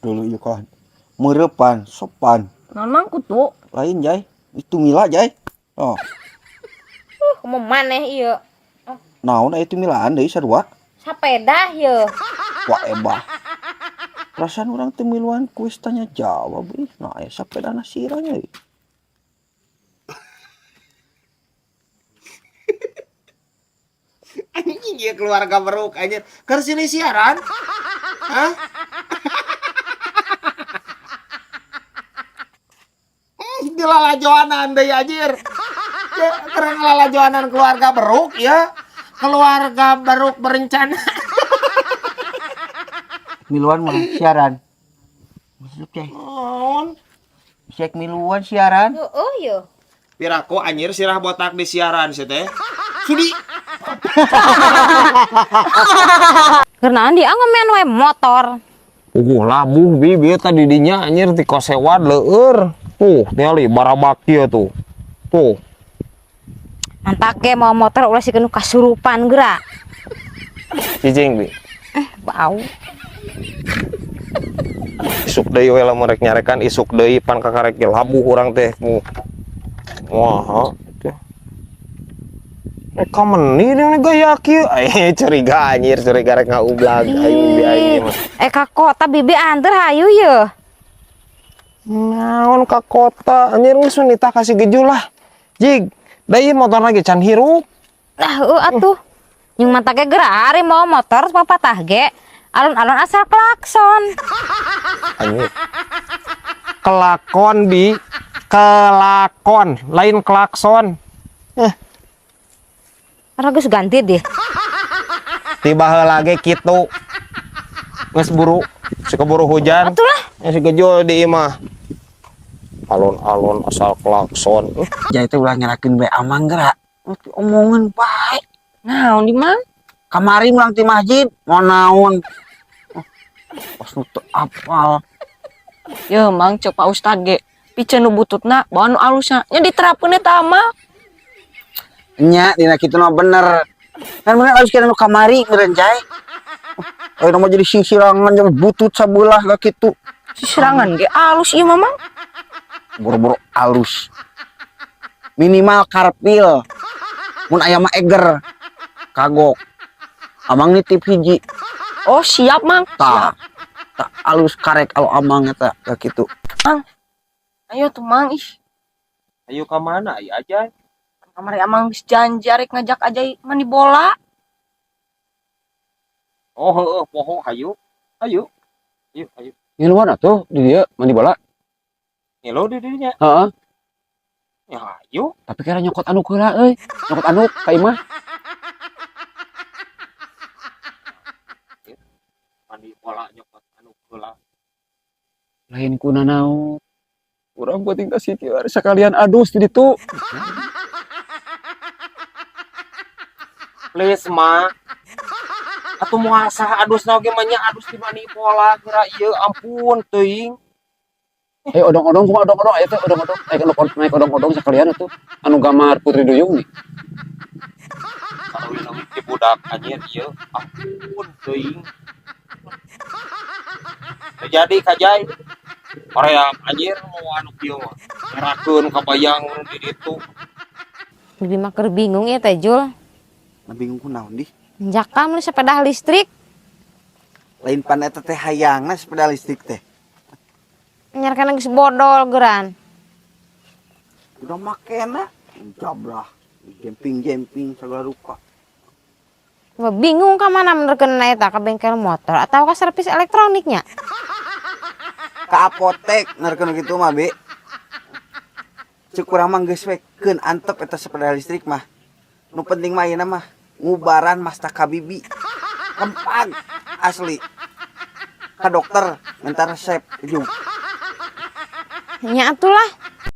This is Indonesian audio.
dulu ieu kan. Meurepan, sopan. Naon kutu? Lain jay. Itu Mila jay. Oh. Kumaha maneh ieu? Naon aya tumilaan deui sarua? Sapeda ieu. Wah ebah. Perasaan orang teu miluan kuis tanya jawab euy. Nah aya sapedana siranya euy. Anjing ieu keluarga beruk anjir. Keur sini siaran? Hah? Dilalajoanan deui anjir. Keren lalajoanan keluarga beruk ya. Keluarga beruk berencana. Miluan mah siaran. Masuk teh. Naon? Cek miluan siaran. Heeh ieu. Piraku anjir sirah botak di siaran sih teh. Sudi. Keunaan dia ngomen we motor. Labuh bibi tadi dinya anjir ti kosewad leueur. Tuh, ningali barabak ieu tuh. Tuh. Mantak ge mau motor ulah sikeun kasurupan geura. Cicing bi. Bau. Isuk deui we lamun rek nyarekan isuk deui pan kakarek ge labuh urang teh. Wah, teh. Kameni ini gaya kieu. Curiga anjir, curiga rek ngaublag aing bi aing mah. Ka kota bibi anter hayu yeuh. Naon ka kota anjir geus nitah kasih geju lah. Jig, da ieu motor lagi can hirup. Atuh. Yang mata ge geura ari mau motor papatah ge. Alon-alon asal klakson. Anjir. Kelakon bi. Kelakon, lain klakson. Geus ganti deh. Tiba heula ge kitu. Geus buru, keburu hujan. Atuh lah. Si gejo di imah. Alon-alon asal klakson. Jay teh ulah nyerakeun bae amang geura. Omongan bae. Naon di mang? Kamari ulang ti masjid mau naon. Pas nu teu apal. Ya mang cek Pak Ustad ge piceun nu bututna bawa nu alusna nya diterapkeun eta mah. Nya dina kitu mah bener. Kan bener harus kira nu kamari meureun Jay. Ayo mah jadi sisirangan jeung butut sabelah ka kitu. Sirangan ge alus ieu mah mang. Boro-boro alus. Minimal karpil. Mun aya mah eger. Kagok. Amang nitip hiji. Oh siap mang. Tah. Tak alus karek alo amang eta ka kitu. Mang. Ayo tuh mang ih. Ayo ka mana aya aja? Kamari amang geus janji arek ngajak aja mandi bola. Oh heueuh poho hayu. Hayu. Ayo ayo. Ngiluan atuh di dieu mandi bola. Ngilu di dinya. Heeh. Ya hayu. Tapi kira nyokot anu heula euy. Nyokot anu ka imah. Mandi bola nyokot anu heula. Lain kuna naon. Urang penting ka situ sekalian adus di ditu. Please ma. Atuh moal saha adusna oge mah nya adus di mandi bola geura ieu ampun teuing. Odong-odong kumaha odong-odong aya teh odong-odong. Naik odong-odong sekalian atuh. Anu gambar Putri Duyung nih. Kalau leuwih ti budak anjir ieu ampun teuing. Terjadi kajai. Koream anjir mau anu kieu mah. Ngerakeun kabayang di ditu. Bibi mah keur bingung ya teh Jul. Nah bingung kunaon di? Jakam li sepeda listrik. Lain pan eta teh hayangna sepeda listrik teh. Nyarkan geus bodol geuran. Udah makena jablah. Jemping-jemping segala rupa. Bingung ka mana menerkeun eta ka bengkel motor atau ka servis elektroniknya? Ka apotek nerkeun kitu mah be. Cek urang mah geus we keun antep eta sepeda listrik mah. Nu penting mah ayeuna mah ngubaran mastaka bibi. Kempag asli. Ka dokter minta resep ujung. Nya atulah.